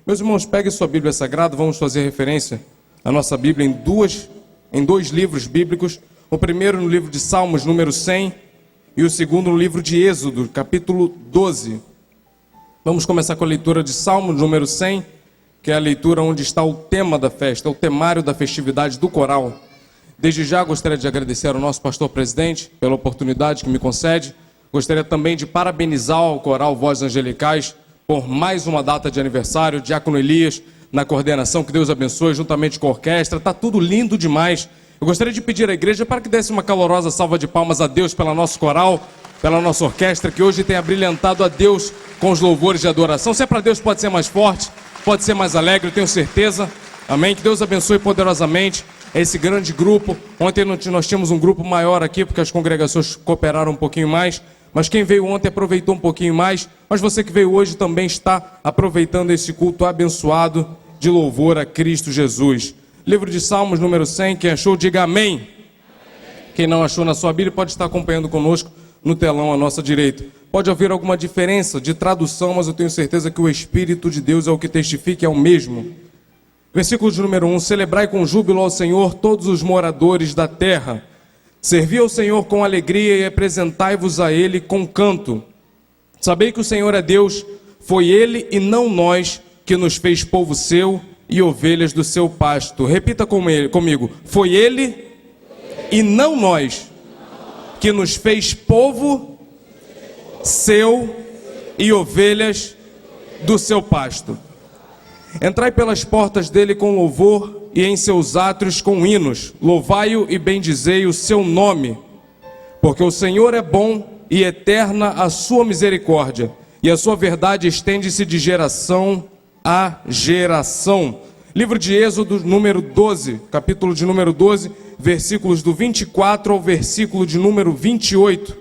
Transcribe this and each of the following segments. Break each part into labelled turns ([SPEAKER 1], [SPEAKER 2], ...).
[SPEAKER 1] Meus irmãos, peguem sua Bíblia Sagrada, vamos fazer referência à nossa Bíblia em dois livros bíblicos. O primeiro no livro de Salmos, número 100, e o segundo no livro de Êxodo, capítulo 12. Vamos começar com a leitura de Salmos, número 100, que é a leitura onde está o tema da festa, o temário da festividade do coral. Desde já gostaria de agradecer ao nosso pastor presidente pela oportunidade que me concede. Gostaria também de parabenizar o coral Vozes Angelicais por mais uma data de aniversário, Diácono Elias na coordenação, que Deus abençoe, juntamente com a orquestra, está tudo lindo demais. Eu gostaria de pedir à igreja para que desse uma calorosa salva de palmas a Deus pela nosso coral, pela nossa orquestra, que hoje tem abrilhantado a Deus com os louvores de adoração. Se é para Deus, pode ser mais forte, pode ser mais alegre, eu tenho certeza. Amém? Que Deus abençoe poderosamente esse grande grupo. Ontem nós tínhamos um grupo maior aqui, porque as congregações cooperaram um pouquinho mais. Mas quem veio ontem aproveitou um pouquinho mais. Mas você que veio hoje também está aproveitando esse culto abençoado de louvor a Cristo Jesus. Livro de Salmos, número 100. Quem achou, diga amém. Amém. Quem não achou na sua Bíblia pode estar acompanhando conosco no telão à nossa direita. Pode haver alguma diferença de tradução, mas eu tenho certeza que o Espírito de Deus é o que testifica, é o mesmo. Versículo de número 1. Celebrai com júbilo ao Senhor todos os moradores da terra. Servi ao Senhor com alegria e apresentai-vos a Ele com canto. Sabei que o Senhor é Deus, foi Ele e não nós que nos fez povo seu e ovelhas do seu pasto. Repita comigo, foi Ele e não nós que nos fez povo seu e ovelhas do seu pasto. Entrai pelas portas dele com louvor e em seus átrios com hinos. Louvai-o e bendizei o seu nome. Porque o Senhor é bom e eterna a sua misericórdia, e a sua verdade estende-se de geração a geração. Livro de Êxodo, número 12, capítulo de número 12, versículos do 24 ao versículo de número 28.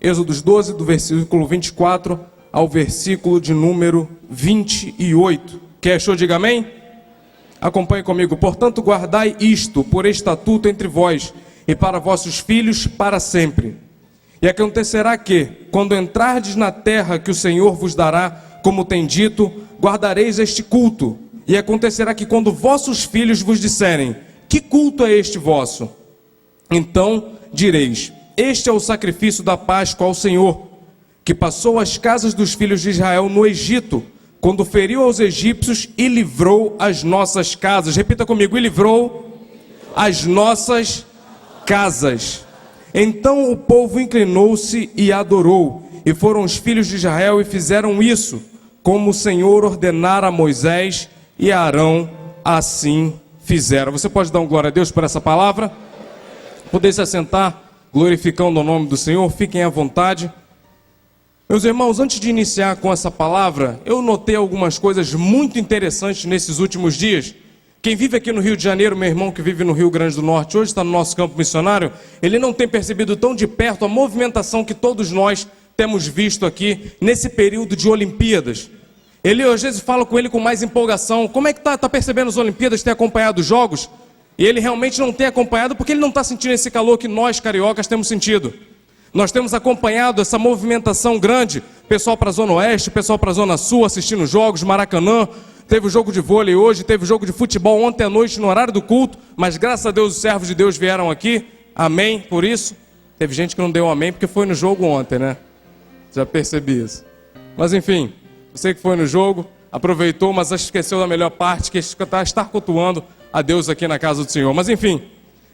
[SPEAKER 1] Êxodo 12, do versículo 24 ao versículo de número 28. Quem achou, diga amém. Acompanhe comigo. Portanto, guardai isto por estatuto entre vós e para vossos filhos para sempre. E acontecerá que, quando entrardes na terra que o Senhor vos dará, como tem dito, guardareis este culto. E acontecerá que, quando vossos filhos vos disserem: que culto é este vosso? Então direis: este é o sacrifício da Páscoa ao Senhor, que passou as casas dos filhos de Israel no Egito, quando feriu aos egípcios e livrou as nossas casas. Repita comigo: e livrou as nossas casas. Então o povo inclinou-se e adorou, e foram os filhos de Israel e fizeram isso, como o Senhor ordenara a Moisés e a Arão, assim fizeram. Você pode dar um glória a Deus por essa palavra? Poder se assentar, glorificando o nome do Senhor, fiquem à vontade. Meus irmãos, antes de iniciar com essa palavra, eu notei algumas coisas muito interessantes nesses últimos dias. Quem vive aqui no Rio de Janeiro, meu irmão que vive no Rio Grande do Norte, hoje está no nosso campo missionário, ele não tem percebido tão de perto a movimentação que todos nós temos visto aqui nesse período de Olimpíadas. Ele, às vezes, fala com ele com mais empolgação: como é que está percebendo as Olimpíadas, tem acompanhado os jogos? E ele realmente não tem acompanhado porque ele não está sentindo esse calor que nós, cariocas, temos sentido. Nós temos acompanhado essa movimentação grande, pessoal para a Zona Oeste, pessoal para a Zona Sul, assistindo jogos, Maracanã, teve o jogo de vôlei hoje, teve o jogo de futebol ontem à noite no horário do culto, mas graças a Deus os servos de Deus vieram aqui, amém por isso. Teve gente que não deu amém porque foi no jogo ontem, né? Já percebi isso. Mas enfim, você que foi no jogo, aproveitou, mas esqueceu da melhor parte, que é estar cultuando a Deus aqui na casa do Senhor. Mas enfim,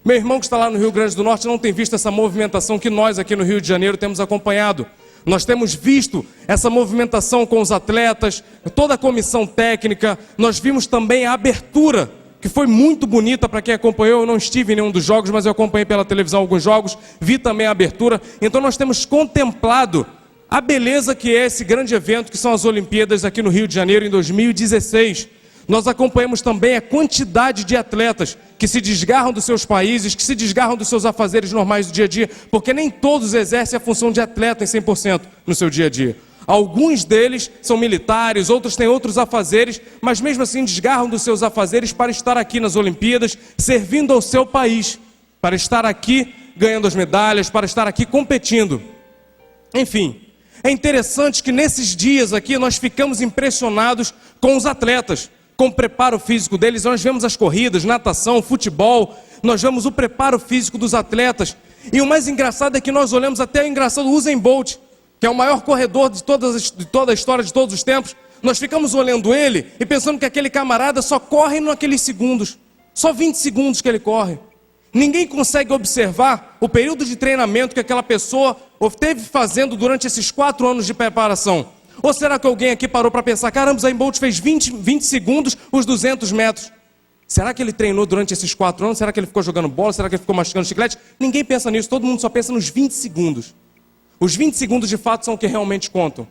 [SPEAKER 1] meu irmão que está lá no Rio Grande do Norte não tem visto essa movimentação que nós aqui no Rio de Janeiro temos acompanhado. Nós temos visto essa movimentação com os atletas, toda a comissão técnica. Nós vimos também a abertura, que foi muito bonita para quem acompanhou. Eu não estive em nenhum dos jogos, mas eu acompanhei pela televisão alguns jogos, vi também a abertura. Então nós temos contemplado a beleza que é esse grande evento que são as Olimpíadas aqui no Rio de Janeiro em 2016. Nós acompanhamos também a quantidade de atletas que se desgarram dos seus países, que se desgarram dos seus afazeres normais do dia a dia, porque nem todos exercem a função de atleta em 100% no seu dia a dia. Alguns deles são militares, outros têm outros afazeres, mas mesmo assim desgarram dos seus afazeres para estar aqui nas Olimpíadas, servindo ao seu país, para estar aqui ganhando as medalhas, para estar aqui competindo. Enfim, É interessante que nesses dias aqui nós ficamos impressionados com os atletas, com o preparo físico deles. Nós vemos as corridas, natação, futebol, nós vemos o preparo físico dos atletas. E o mais engraçado é que nós olhamos até o engraçado Usain Bolt, que é o maior corredor de toda a história de todos os tempos. Nós ficamos olhando ele e pensando que aquele camarada só corre naqueles segundos, só 20 segundos que ele corre. Ninguém consegue observar o período de treinamento que aquela pessoa esteve fazendo durante esses 4 anos de preparação. Ou será que alguém aqui parou para pensar, caramba, Usain Bolt fez 20 segundos os 200 metros. Será que ele treinou durante esses 4 anos? Será que ele ficou jogando bola? Será que ele ficou mastigando chiclete? Ninguém pensa nisso, todo mundo só pensa nos 20 segundos. Os 20 segundos de fato são o que realmente contam.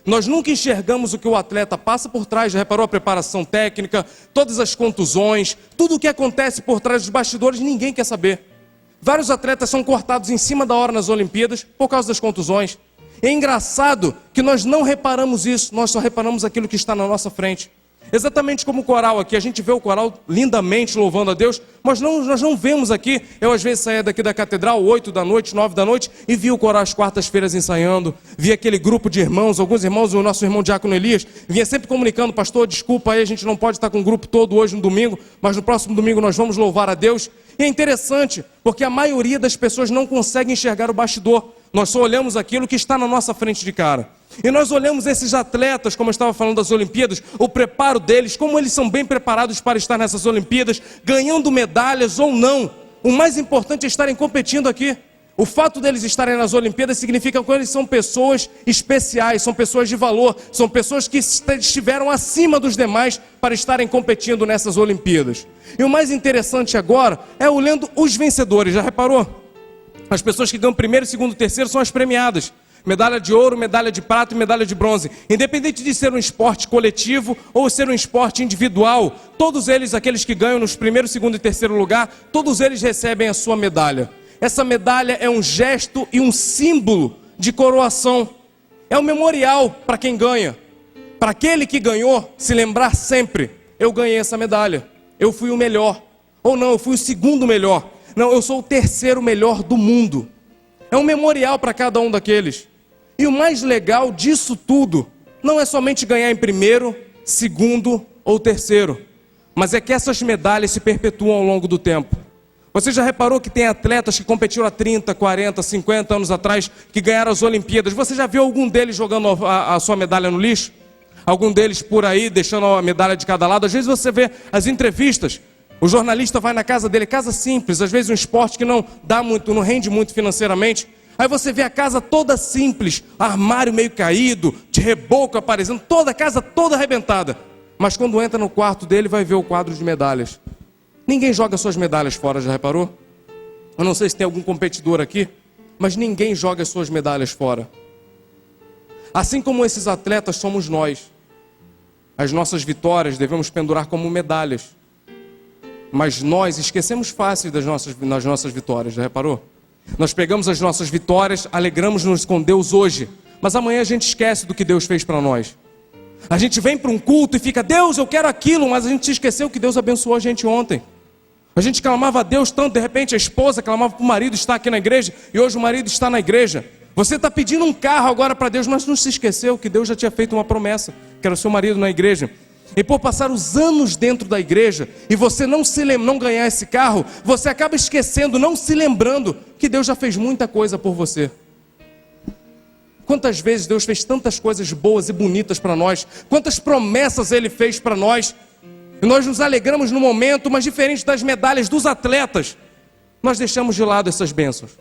[SPEAKER 1] Nós nunca enxergamos o que o atleta passa por trás, já reparou a preparação técnica, todas as contusões, tudo o que acontece por trás dos bastidores, ninguém quer saber. Vários atletas são cortados em cima da hora nas Olimpíadas por causa das contusões. É engraçado que nós não reparamos isso, nós só reparamos aquilo que está na nossa frente. Exatamente como o coral aqui, a gente vê o coral lindamente louvando a Deus, mas nós não vemos aqui. Eu às vezes saía daqui da catedral 8 da noite, 9 da noite e via o coral às quartas-feiras ensaiando, via aquele grupo de irmãos, alguns irmãos, o nosso irmão Diácono Elias vinha sempre comunicando, pastor, desculpa aí, a gente não pode estar com o grupo todo hoje no domingo, mas no próximo domingo nós vamos louvar a Deus. E é interessante, porque a maioria das pessoas não consegue enxergar o bastidor. Nós só olhamos aquilo que está na nossa frente de cara. E nós olhamos esses atletas, como eu estava falando das Olimpíadas, o preparo deles, como eles são bem preparados para estar nessas Olimpíadas, ganhando medalhas ou não. O mais importante é estarem competindo aqui. O fato deles estarem nas Olimpíadas significa que eles são pessoas especiais, são pessoas de valor, são pessoas que estiveram acima dos demais para estarem competindo nessas Olimpíadas. E o mais interessante agora é olhando os vencedores, já reparou? As pessoas que ganham primeiro, segundo, terceiro são as premiadas. Medalha de ouro, medalha de prata e medalha de bronze. Independente de ser um esporte coletivo ou ser um esporte individual, todos eles, aqueles que ganham nos primeiro, segundo e terceiro lugar, todos eles recebem a sua medalha. Essa medalha é um gesto e um símbolo de coroação. É um memorial para quem ganha. Para aquele que ganhou, se lembrar sempre, eu ganhei essa medalha. Eu fui o melhor. Ou não, eu fui o segundo melhor. Não, eu sou o terceiro melhor do mundo. É um memorial para cada um daqueles. E o mais legal disso tudo, não é somente ganhar em primeiro, segundo ou terceiro, mas é que essas medalhas se perpetuam ao longo do tempo. Você já reparou que tem atletas que competiram há 30, 40, 50 anos atrás, que ganharam as Olimpíadas? Você já viu algum deles jogando a sua medalha no lixo? Algum deles por aí, deixando a medalha de cada lado? Às vezes você vê as entrevistas, o jornalista vai na casa dele, casa simples, às vezes um esporte que não dá muito, não rende muito financeiramente. Aí você vê a casa toda simples, armário meio caído, de reboco aparecendo, toda a casa toda arrebentada. Mas quando entra no quarto dele, vai ver o quadro de medalhas. Ninguém joga suas medalhas fora, já reparou? Eu não sei se tem algum competidor aqui, mas ninguém joga suas medalhas fora. Assim como esses atletas somos nós. As nossas vitórias devemos pendurar como medalhas. Mas nós esquecemos fácil das nossas vitórias, já reparou? Nós pegamos as nossas vitórias, alegramos-nos com Deus hoje, mas amanhã a gente esquece do que Deus fez para nós. A gente vem para um culto e fica, Deus, eu quero aquilo, mas a gente se esqueceu que Deus abençoou a gente ontem. A gente clamava a Deus tanto, de repente a esposa clamava para o marido estar aqui na igreja, e hoje o marido está na igreja. Você está pedindo um carro agora para Deus, mas não se esqueceu que Deus já tinha feito uma promessa, que era o seu marido na igreja. E por passar os anos dentro da igreja, e você não ganhar esse carro, você acaba esquecendo, não se lembrando, que Deus já fez muita coisa por você. Quantas vezes Deus fez tantas coisas boas e bonitas para nós, quantas promessas Ele fez para nós, e nós nos alegramos no momento, mas diferente das medalhas dos atletas, nós deixamos de lado essas bênçãos.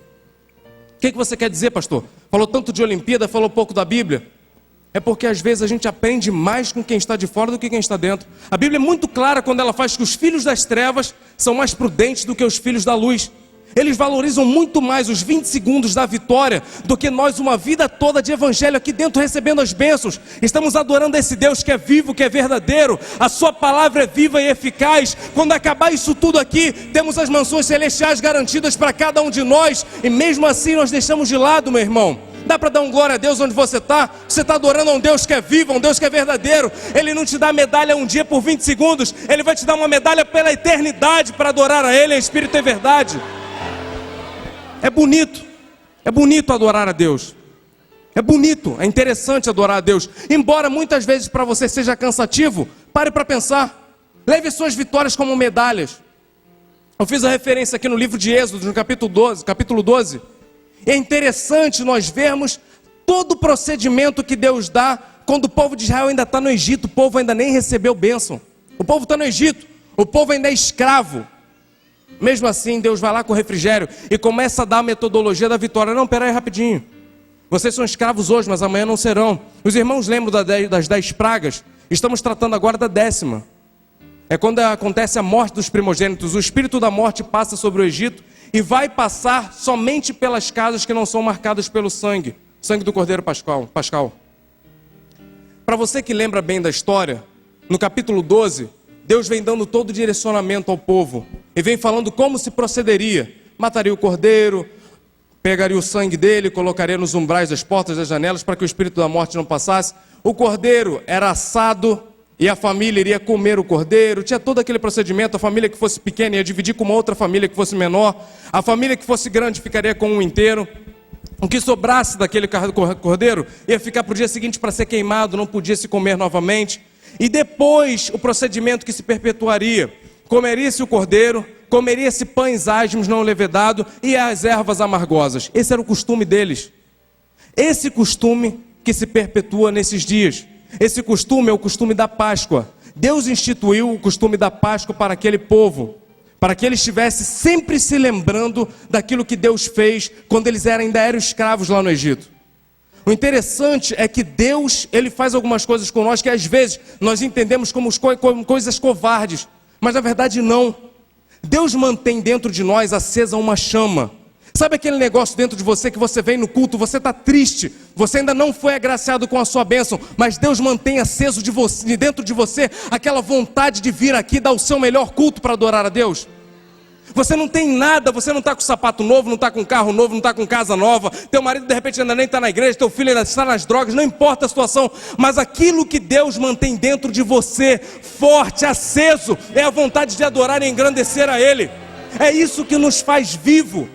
[SPEAKER 1] O que você quer dizer, pastor? Falou tanto de Olimpíada, falou pouco da Bíblia. É porque às vezes a gente aprende mais com quem está de fora do que quem está dentro. A Bíblia é muito clara quando ela faz que os filhos das trevas são mais prudentes do que os filhos da luz. Eles valorizam muito mais os 20 segundos da vitória do que nós uma vida toda de evangelho aqui dentro recebendo as bênçãos. Estamos adorando esse Deus que é vivo, que é verdadeiro. A sua palavra é viva e eficaz. Quando acabar isso tudo aqui, temos as mansões celestiais garantidas para cada um de nós. E mesmo assim nós deixamos de lado, meu irmão. Dá para dar um glória a Deus onde você está? Você está adorando a um Deus que é vivo, a um Deus que é verdadeiro. Ele não te dá medalha um dia por 20 segundos. Ele vai te dar uma medalha pela eternidade para adorar a Ele em espírito e verdade. É bonito adorar a Deus. É bonito, é interessante adorar a Deus. Embora muitas vezes para você seja cansativo, pare para pensar. Leve suas vitórias como medalhas. Eu fiz a referência aqui no livro de Êxodo, no capítulo 12. É interessante nós vermos todo o procedimento que Deus dá quando o povo de Israel ainda está no Egito. O povo ainda nem recebeu bênção. O povo está no Egito, o povo ainda é escravo. Mesmo assim, Deus vai lá com o refrigério e começa a dar a metodologia da vitória. Não, peraí rapidinho. Vocês são escravos hoje, mas amanhã não serão. Os irmãos lembram das 10 pragas? Estamos tratando agora da 10ª. É quando acontece a morte dos primogênitos. O espírito da morte passa sobre o Egito e vai passar somente pelas casas que não são marcadas pelo sangue do Cordeiro Pascal. Para você que lembra bem da história, no capítulo 12, Deus vem dando todo o direcionamento ao povo e vem falando como se procederia. Mataria o cordeiro, pegaria o sangue dele, colocaria nos umbrais das portas, das janelas, para que o espírito da morte não passasse. O cordeiro era assado e a família iria comer o cordeiro. Tinha todo aquele procedimento. A família que fosse pequena ia dividir com uma outra família que fosse menor. A família que fosse grande ficaria com um inteiro. O que sobrasse daquele cordeiro ia ficar para o dia seguinte para ser queimado, não podia se comer novamente. E depois o procedimento que se perpetuaria: comeria-se o cordeiro, comeria-se pães asmos não levedado e as ervas amargosas. Esse era o costume deles. Esse costume que se perpetua nesses dias. Esse costume é o costume da Páscoa. Deus instituiu o costume da Páscoa para aquele povo, para que eles estivessem sempre se lembrando daquilo que Deus fez quando eles ainda eram escravos lá no Egito. O interessante é que Deus, Ele faz algumas coisas com nós que às vezes nós entendemos como coisas covardes, mas na verdade não. Deus mantém dentro de nós acesa uma chama. Sabe aquele negócio dentro de você que você vem no culto, você está triste, você ainda não foi agraciado com a sua bênção, mas Deus mantém aceso dentro de você aquela vontade de vir aqui dar o seu melhor culto para adorar a Deus? Você não tem nada, você não está com sapato novo, não está com carro novo, não está com casa nova, teu marido de repente ainda nem está na igreja, teu filho ainda está nas drogas, não importa a situação, mas aquilo que Deus mantém dentro de você, forte, aceso, é a vontade de adorar e engrandecer a Ele. É isso que nos faz vivo.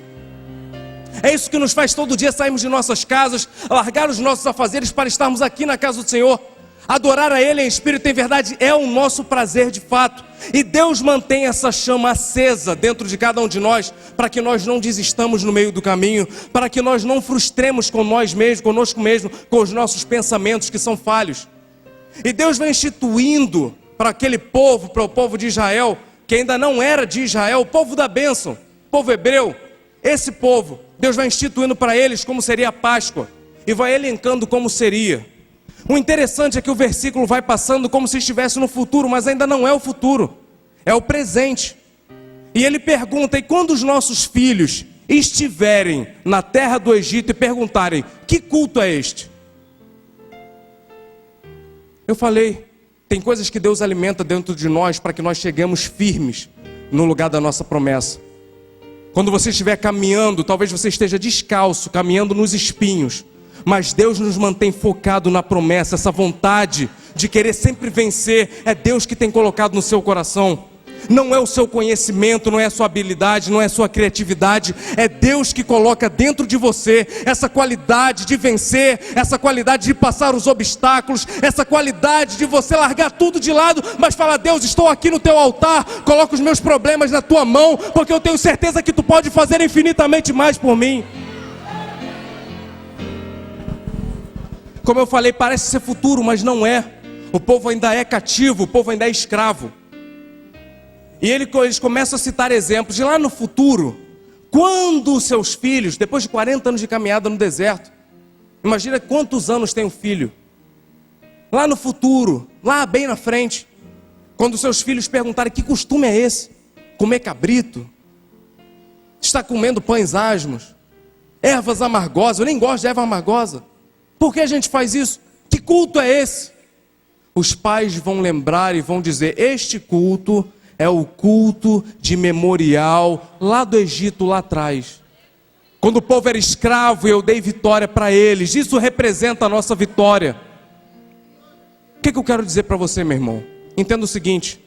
[SPEAKER 1] É isso que nos faz todo dia sairmos de nossas casas, largar os nossos afazeres para estarmos aqui na casa do Senhor. Adorar a Ele em espírito e em verdade é o nosso prazer de fato. E Deus mantém essa chama acesa dentro de cada um de nós, para que nós não desistamos no meio do caminho, para que nós não frustremos com nós mesmos, conosco mesmo, com os nossos pensamentos que são falhos. E Deus vem instituindo para aquele povo, para o povo de Israel, que ainda não era de Israel, o povo da bênção, o povo hebreu. Esse povo, Deus vai instituindo para eles como seria a Páscoa, e vai elencando como seria. O interessante é que o versículo vai passando como se estivesse no futuro, mas ainda não é o futuro, é o presente. E ele pergunta: e quando os nossos filhos estiverem na terra do Egito e perguntarem: que culto é este? Eu falei, tem coisas que Deus alimenta dentro de nós para que nós cheguemos firmes no lugar da nossa promessa. Quando você estiver caminhando, talvez você esteja descalço, caminhando nos espinhos, mas Deus nos mantém focado na promessa. Essa vontade de querer sempre vencer, é Deus que tem colocado no seu coração. Não é o seu conhecimento, não é a sua habilidade, não é a sua criatividade. É Deus que coloca dentro de você essa qualidade de vencer, essa qualidade de passar os obstáculos, essa qualidade de você largar tudo de lado, mas falar: Deus, estou aqui no teu altar, coloco os meus problemas na tua mão, porque eu tenho certeza que tu pode fazer infinitamente mais por mim. Como eu falei, parece ser futuro, mas não é. O povo ainda é cativo, o povo ainda é escravo. E eles começam a citar exemplos de lá no futuro, quando os seus filhos, depois de 40 anos de caminhada no deserto, imagina quantos anos tem um filho. Lá no futuro, lá bem na frente, quando os seus filhos perguntarem: que costume é esse? Comer cabrito? Está comendo pães asmos? Ervas amargosas? Eu nem gosto de erva amargosa. Por que a gente faz isso? Que culto é esse? Os pais vão lembrar e vão dizer: este culto é o culto de memorial lá do Egito, lá atrás, quando o povo era escravo e eu dei vitória para eles. Isso representa a nossa vitória. O que eu quero dizer para você, meu irmão? Entenda o seguinte: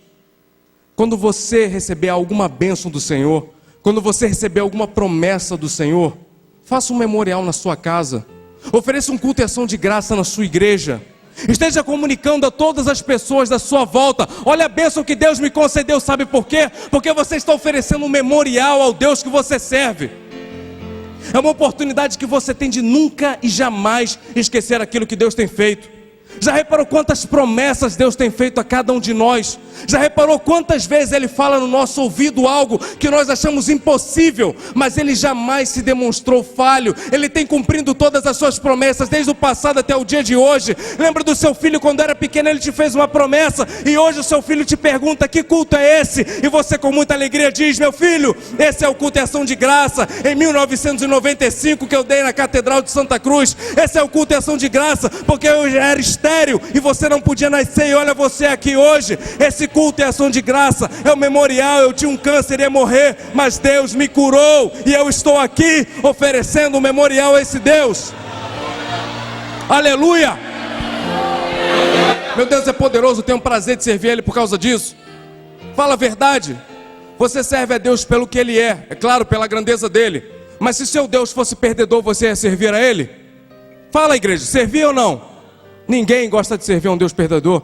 [SPEAKER 1] quando você receber alguma bênção do Senhor, quando você receber alguma promessa do Senhor, faça um memorial na sua casa. Ofereça um culto e ação de graça na sua igreja. Esteja comunicando a todas as pessoas da sua volta: olha a bênção que Deus me concedeu. Sabe por quê? Porque você está oferecendo um memorial ao Deus que você serve. É uma oportunidade que você tem de nunca e jamais esquecer aquilo que Deus tem feito. Já reparou quantas promessas Deus tem feito a cada um de nós? Já reparou quantas vezes Ele fala no nosso ouvido algo que nós achamos impossível, mas Ele jamais se demonstrou falho. Ele tem cumprindo todas as suas promessas, desde o passado até o dia de hoje. Lembra do seu filho quando era pequeno? Ele te fez uma promessa, e hoje o seu filho te pergunta: que culto é esse? E você com muita alegria diz: meu filho, esse é o culto e ação de graça, em 1995, que eu dei na Catedral de Santa Cruz. Esse é o culto e ação de graça, porque eu já era estéril e você não podia nascer, e olha você aqui hoje. Esse culto e ação de graça é o memorial. Eu tinha um câncer e ia morrer, mas Deus me curou, e eu estou aqui oferecendo um memorial a esse Deus. Aleluia! Meu Deus é poderoso, tenho o prazer de servir Ele por causa disso. Fala a verdade. Você serve a Deus pelo que Ele é claro, pela grandeza dEle. Mas se seu Deus fosse perdedor, você ia servir a Ele? Fala, igreja, servir ou não? Ninguém gosta de servir a um Deus perdedor.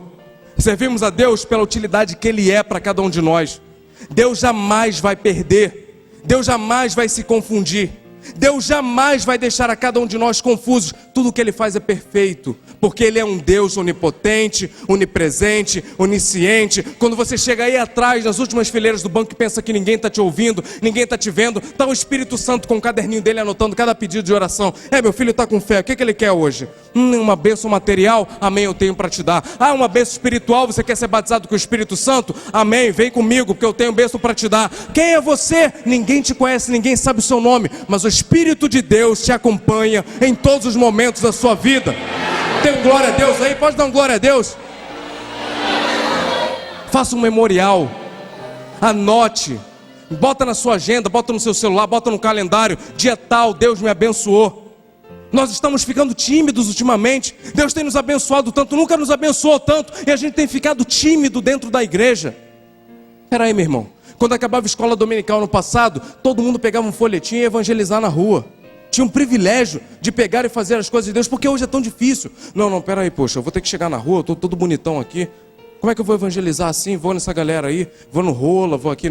[SPEAKER 1] Servimos a Deus pela utilidade que Ele é para cada um de nós. Deus jamais vai perder. Deus jamais vai se confundir. Deus jamais vai deixar a cada um de nós confusos. Tudo o que Ele faz é perfeito, porque Ele é um Deus onipotente, onipresente, onisciente. Quando você chega aí atrás, nas últimas fileiras do banco, e pensa que ninguém está te ouvindo, ninguém está te vendo, está o Espírito Santo com o caderninho dele anotando cada pedido de oração. Meu filho está com fé, o que ele quer hoje? Uma bênção material? Amém, eu tenho para te dar. Uma bênção espiritual, você quer ser batizado com o Espírito Santo? Amém, vem comigo, porque eu tenho bênção para te dar. Quem é você? Ninguém te conhece, ninguém sabe o seu nome, mas o Espírito de Deus te acompanha em todos os momentos da sua vida. Tem um glória a Deus aí? Pode dar um glória a Deus? Faça um memorial. Anote. Bota na sua agenda, bota no seu celular, bota no calendário. Dia tal, Deus me abençoou. Nós estamos ficando tímidos ultimamente. Deus tem nos abençoado tanto, nunca nos abençoou tanto, e a gente tem ficado tímido dentro da igreja. Espera aí, meu irmão. Quando acabava a escola dominical no passado, todo mundo pegava um folhetim e ia evangelizar na rua. Tinha um privilégio de pegar e fazer as coisas de Deus, porque hoje é tão difícil. Não, pera aí, poxa, eu vou ter que chegar na rua, eu estou todo bonitão aqui. Como é que eu vou evangelizar assim? Vou nessa galera aí, vou no Rola, vou aqui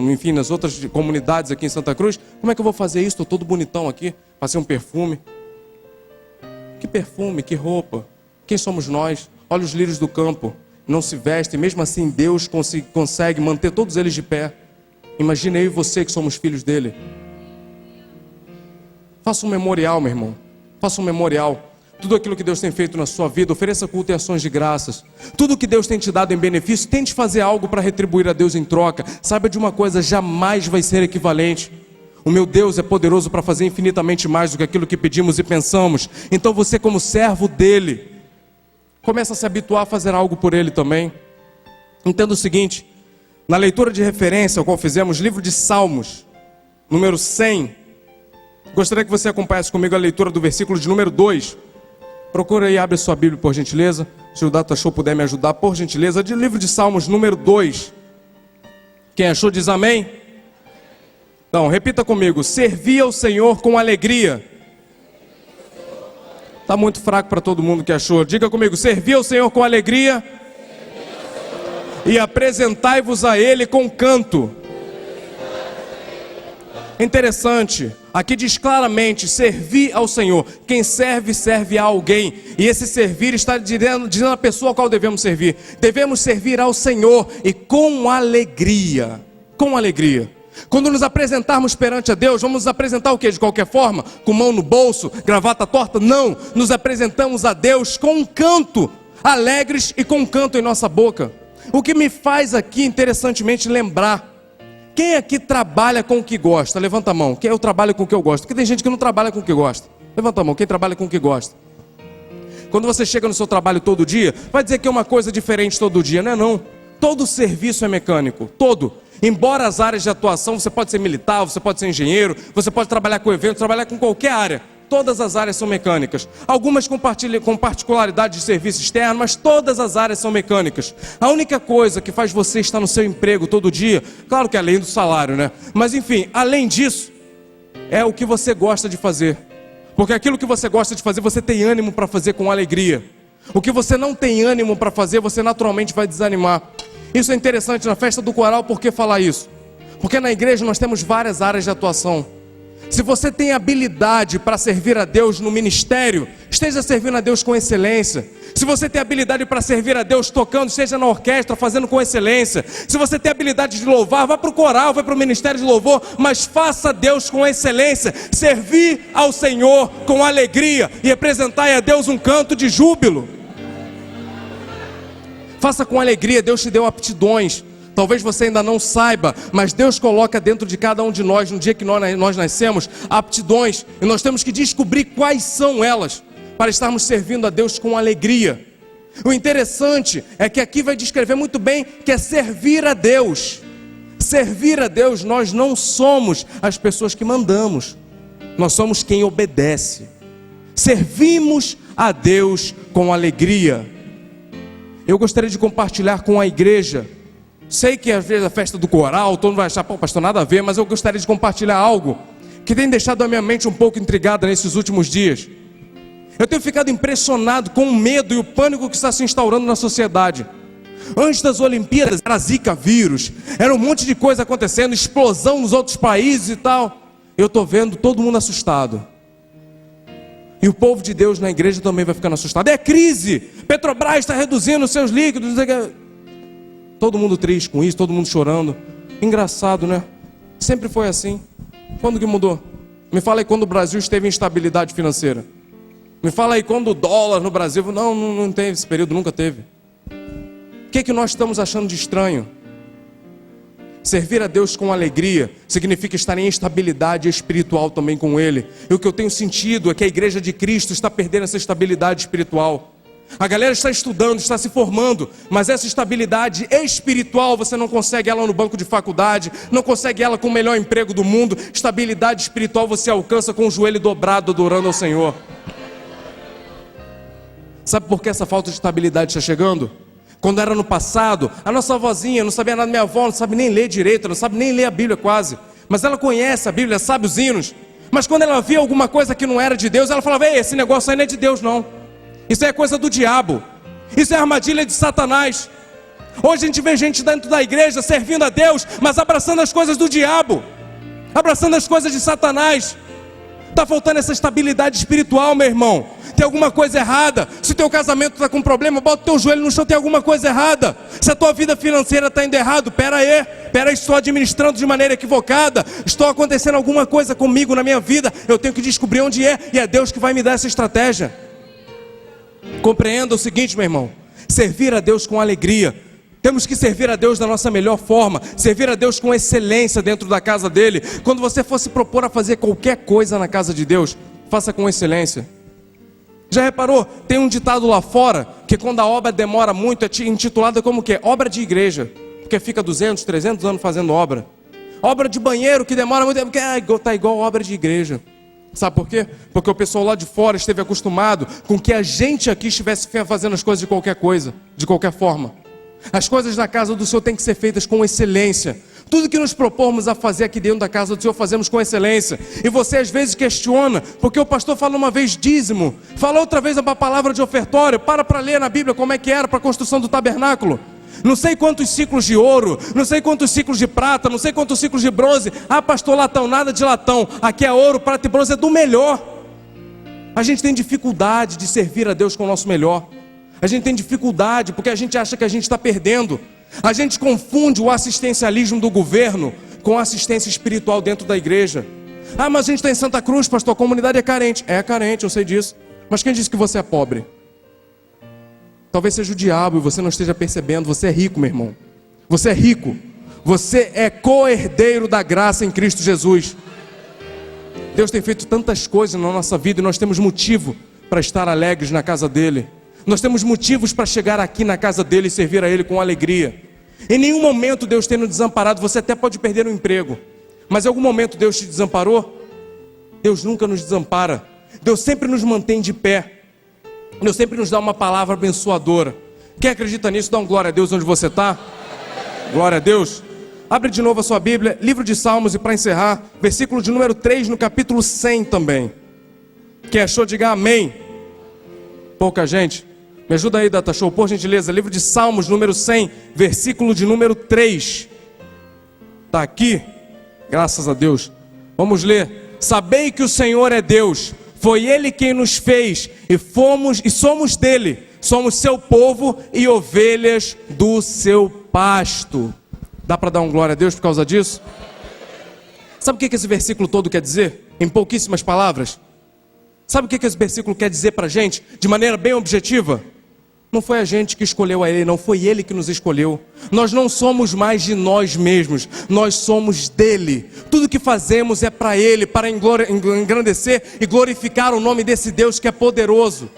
[SPEAKER 1] enfim, nas outras comunidades aqui em Santa Cruz. Como é que eu vou fazer isso? Estou todo bonitão aqui, passei um perfume. Que perfume, que roupa? Quem somos nós? Olha os lírios do campo, não se vestem, mesmo assim Deus consegue manter todos eles de pé. Imagina eu e você que somos filhos dele. Faça um memorial, meu irmão. Faça um memorial. Tudo aquilo que Deus tem feito na sua vida, ofereça culto e ações de graças. Tudo que Deus tem te dado em benefício, tente fazer algo para retribuir a Deus em troca. Saiba de uma coisa, jamais vai ser equivalente. O meu Deus é poderoso para fazer infinitamente mais do que aquilo que pedimos e pensamos. Então você, como servo dele, começa a se habituar a fazer algo por ele também. Entenda o seguinte: na leitura de referência, ao qual fizemos, livro de Salmos, número 100, gostaria que você acompanhasse comigo a leitura do versículo de número 2. Procura aí, abre sua Bíblia, por gentileza. Se o Data Show puder me ajudar, por gentileza. De livro de Salmos, número 2. Quem achou diz amém? Então, repita comigo: servi ao Senhor com alegria. Está muito fraco para todo mundo que achou. Diga comigo: servi ao Senhor com alegria. E apresentai-vos a Ele com canto. Interessante, aqui diz claramente: servir ao Senhor. Quem serve, serve a alguém. E esse servir está dizendo a pessoa a qual devemos servir. Devemos servir ao Senhor e com alegria. Com alegria. Quando nos apresentarmos perante a Deus, vamos nos apresentar o quê? De qualquer forma? Com mão no bolso, gravata torta? Não, nos apresentamos a Deus com um canto, alegres e com um canto em nossa boca. O que me faz aqui, interessantemente, lembrar: quem aqui trabalha com o que gosta? Levanta a mão. Quem eu trabalho com o que eu gosto? Porque tem gente que não trabalha com o que gosta. Levanta a mão. Quem trabalha com o que gosta? Quando você chega no seu trabalho todo dia, vai dizer que é uma coisa diferente todo dia. Não é não. Todo serviço é mecânico. Todo. Embora as áreas de atuação, você pode ser militar, você pode ser engenheiro, você pode trabalhar com eventos, trabalhar com qualquer área. Todas as áreas são mecânicas. Algumas com particularidade de serviço externo, mas todas as áreas são mecânicas. A única coisa que faz você estar no seu emprego todo dia, claro que além do salário, né? Mas enfim, além disso, é o que você gosta de fazer. Porque aquilo que você gosta de fazer, você tem ânimo para fazer com alegria. O que você não tem ânimo para fazer, você naturalmente vai desanimar. Isso é interessante na festa do coral. Por que falar isso? Porque na igreja nós temos várias áreas de atuação. Se você tem habilidade para servir a Deus no ministério, esteja servindo a Deus com excelência. Se você tem habilidade para servir a Deus tocando, esteja na orquestra fazendo com excelência. Se você tem habilidade de louvar, vá para o coral, vá para o ministério de louvor, mas faça a Deus com excelência. Servir ao Senhor com alegria e apresentar a Deus um canto de júbilo. Faça com alegria. Deus te deu aptidões. Talvez você ainda não saiba, mas Deus coloca dentro de cada um de nós, no dia que nós nascemos, aptidões. E nós temos que descobrir quais são elas, para estarmos servindo a Deus com alegria. O interessante é que aqui vai descrever muito bem que é servir a Deus. Servir a Deus, nós não somos as pessoas que mandamos. Nós somos quem obedece. Servimos a Deus com alegria. Eu gostaria de compartilhar com a igreja. Sei que às vezes a festa do coral, todo mundo vai achar, pô, pastor, nada a ver, mas eu gostaria de compartilhar algo que tem deixado a minha mente um pouco intrigada nesses últimos dias. Eu tenho ficado impressionado com o medo e o pânico que está se instaurando na sociedade. Antes das Olimpíadas, era Zika vírus, era um monte de coisa acontecendo, explosão nos outros países e tal. Eu estou vendo todo mundo assustado. E o povo de Deus na igreja também vai ficando assustado. É crise, Petrobras está reduzindo os seus líquidos, não sei o que. Todo mundo triste com isso, todo mundo chorando. Engraçado, né? Sempre foi assim. Quando que mudou? Me fala aí quando o Brasil esteve em instabilidade financeira. Me fala aí quando o dólar no Brasil... Não teve esse período, nunca teve. O que nós estamos achando de estranho? Servir a Deus com alegria significa estar em estabilidade espiritual também com Ele. E o que eu tenho sentido é que a igreja de Cristo está perdendo essa estabilidade espiritual. A galera está estudando, está se formando, mas essa estabilidade espiritual você não consegue ela no banco de faculdade, não consegue ela com o melhor emprego do mundo. Estabilidade espiritual você alcança com o joelho dobrado adorando ao Senhor. Sabe por que essa falta de estabilidade está chegando? Quando era no passado, a nossa avózinha não sabia nada, minha avó não sabe nem ler direito, não sabe nem ler a Bíblia quase, mas ela conhece a Bíblia, sabe os hinos. Mas quando ela via alguma coisa que não era de Deus, ela falava: ei, esse negócio aí não é de Deus não. Isso é coisa do diabo. Isso é armadilha de Satanás. Hoje a gente vê gente dentro da igreja servindo a Deus, mas abraçando as coisas do diabo, abraçando as coisas de Satanás. Está faltando essa estabilidade espiritual, meu irmão. Tem alguma coisa errada. Se teu casamento está com problema, bota o teu joelho no chão, tem alguma coisa errada. Se a tua vida financeira está indo errado, pera aí, estou administrando de maneira equivocada. Estou acontecendo alguma coisa comigo na minha vida. Eu tenho que descobrir onde é, e é Deus que vai me dar essa estratégia. Compreenda o seguinte, meu irmão: servir a Deus com alegria. Temos que servir a Deus da nossa melhor forma, servir a Deus com excelência dentro da casa dele. Quando você for se propor a fazer qualquer coisa na casa de Deus, faça com excelência. Já reparou? Tem um ditado lá fora, que quando a obra demora muito, é intitulada como o quê? Obra de igreja. Porque fica 200, 300 anos fazendo obra. Obra de banheiro que demora muito, porque está igual obra de igreja. Sabe por quê? Porque o pessoal lá de fora esteve acostumado com que a gente aqui estivesse fazendo as coisas de qualquer coisa, de qualquer forma. As coisas na casa do Senhor têm que ser feitas com excelência. Tudo que nos propormos a fazer aqui dentro da casa do Senhor, fazemos com excelência. E você às vezes questiona, porque o pastor fala uma vez dízimo, fala outra vez uma palavra de ofertório. Para ler na Bíblia como é que era para a construção do tabernáculo. Não sei quantos ciclos de ouro, não sei quantos ciclos de prata, não sei quantos ciclos de bronze. Ah, pastor, latão, nada de latão. Aqui é ouro, prata e bronze, é do melhor. A gente tem dificuldade de servir a Deus com o nosso melhor. A gente tem dificuldade porque a gente acha que a gente está perdendo. A gente confunde o assistencialismo do governo com a assistência espiritual dentro da igreja. Ah, mas a gente está em Santa Cruz, pastor, a comunidade é carente. É carente, eu sei disso. Mas quem disse que você é pobre? Talvez seja o diabo e você não esteja percebendo. Você é rico, meu irmão. Você é rico. Você é co-herdeiro da graça em Cristo Jesus. Deus tem feito tantas coisas na nossa vida e nós temos motivo para estar alegres na casa dele. Nós temos motivos para chegar aqui na casa dele e servir a ele com alegria. Em nenhum momento Deus tem nos desamparado. Você até pode perder o emprego, mas em algum momento Deus te desamparou? Deus nunca nos desampara. Deus sempre nos mantém de pé. Deus sempre nos dá uma palavra abençoadora. Quem acredita nisso, dá um glória a Deus onde você está. Glória a Deus. Abre de novo a sua Bíblia, livro de Salmos, e para encerrar, versículo de número 3 no capítulo 100 também. Quem achou, diga amém. Pouca gente. Me ajuda aí, Data Show, por gentileza. Livro de Salmos, número 100, versículo de número 3. Está aqui. Graças a Deus. Vamos ler. Sabei que o Senhor é Deus. Foi Ele quem nos fez e somos dele. Somos seu povo e ovelhas do seu pasto. Dá para dar um glória a Deus por causa disso? Sabe o que esse versículo todo quer dizer? Em pouquíssimas palavras. Sabe o que esse versículo quer dizer para a gente? De maneira bem objetiva. Não foi a gente que escolheu a Ele, não foi Ele que nos escolheu. Nós não somos mais de nós mesmos, nós somos dEle. Tudo que fazemos é para Ele, para engrandecer e glorificar o nome desse Deus que é poderoso.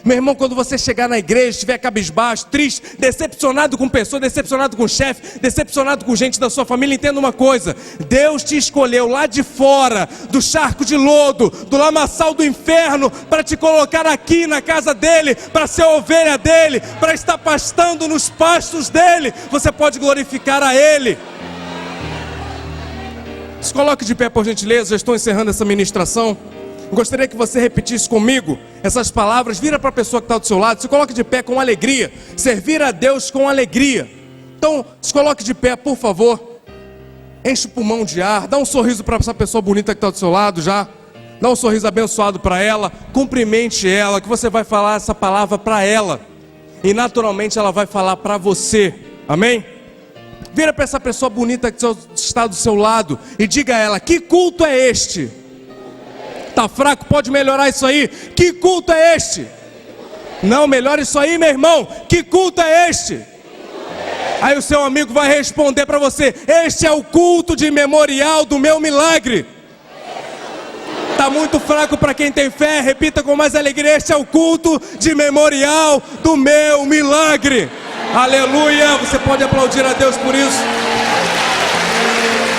[SPEAKER 1] Meu irmão, quando você chegar na igreja, estiver cabisbaixo, triste, decepcionado com pessoas, decepcionado com o chefe, decepcionado com gente da sua família, entenda uma coisa: Deus te escolheu lá de fora, do charco de lodo, do lamaçal do inferno, para te colocar aqui na casa dele, para ser ovelha dele, para estar pastando nos pastos dele. Você pode glorificar a ele. Se coloque de pé, por gentileza, já estou encerrando essa ministração. Gostaria que você repetisse comigo essas palavras. Vira para a pessoa que está do seu lado, se coloque de pé com alegria. Servir a Deus com alegria. Então, se coloque de pé, por favor. Enche o pulmão de ar. Dá um sorriso para essa pessoa bonita que está do seu lado já. Dá um sorriso abençoado para ela. Cumprimente ela, que você vai falar essa palavra para ela. E naturalmente ela vai falar para você. Amém? Vira para essa pessoa bonita que está do seu lado e diga a ela: que culto é este? Está fraco, pode melhorar isso aí. Que culto é este? Não, melhora isso aí, meu irmão. Que culto é este? Aí o seu amigo vai responder para você: este é o culto de memorial do meu milagre. Está muito fraco para quem tem fé. Repita com mais alegria: este é o culto de memorial do meu milagre. Aleluia. Você pode aplaudir a Deus por isso.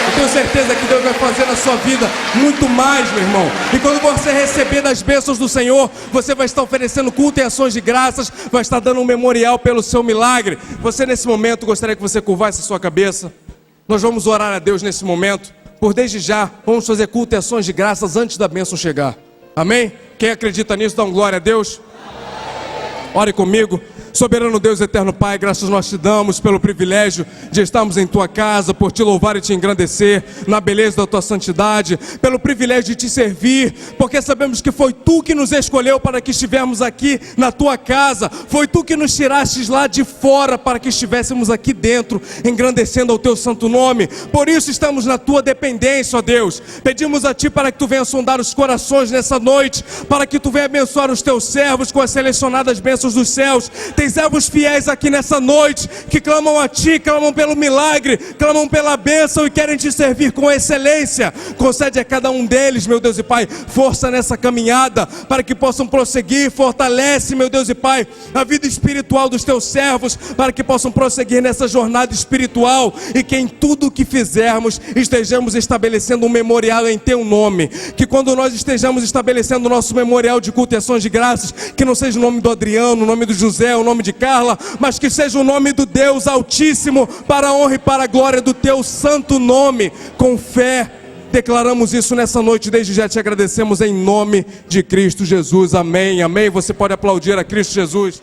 [SPEAKER 1] Eu tenho certeza que Deus vai fazer na sua vida muito mais, meu irmão. E quando você receber das bênçãos do Senhor, você vai estar oferecendo culto e ações de graças, vai estar dando um memorial pelo seu milagre. Você nesse momento, gostaria que você curvasse a sua cabeça. Nós vamos orar a Deus nesse momento. Por desde já, vamos fazer culto e ações de graças antes da bênção chegar. Amém? Quem acredita nisso, dá um glória a Deus. Ore comigo. Soberano Deus, eterno Pai, graças nós te damos pelo privilégio de estarmos em tua casa, por te louvar e te engrandecer na beleza da tua santidade, pelo privilégio de te servir, porque sabemos que foi tu que nos escolheu para que estivermos aqui na tua casa, foi tu que nos tirastes lá de fora para que estivéssemos aqui dentro, engrandecendo ao teu santo nome. Por isso estamos na tua dependência, ó Deus. Pedimos a ti para que tu venha sondar os corações nessa noite, para que tu venha abençoar os teus servos com as selecionadas bênçãos dos céus. Tem servos fiéis aqui nessa noite que clamam a ti, clamam pelo milagre, clamam pela bênção e querem te servir com excelência. Concede a cada um deles, meu Deus e Pai, força nessa caminhada para que possam prosseguir. Fortalece, meu Deus e Pai, a vida espiritual dos teus servos para que possam prosseguir nessa jornada espiritual e que em tudo o que fizermos estejamos estabelecendo um memorial em teu nome. Que quando nós estejamos estabelecendo o nosso memorial de culto e ações de graças, que não seja o nome do Adriano, o nome do José, o nome de Carla, mas que seja o nome do Deus Altíssimo, para a honra e para a glória do teu santo nome. Com fé declaramos isso nessa noite, desde já te agradecemos em nome de Cristo Jesus, amém, amém. Você pode aplaudir a Cristo Jesus.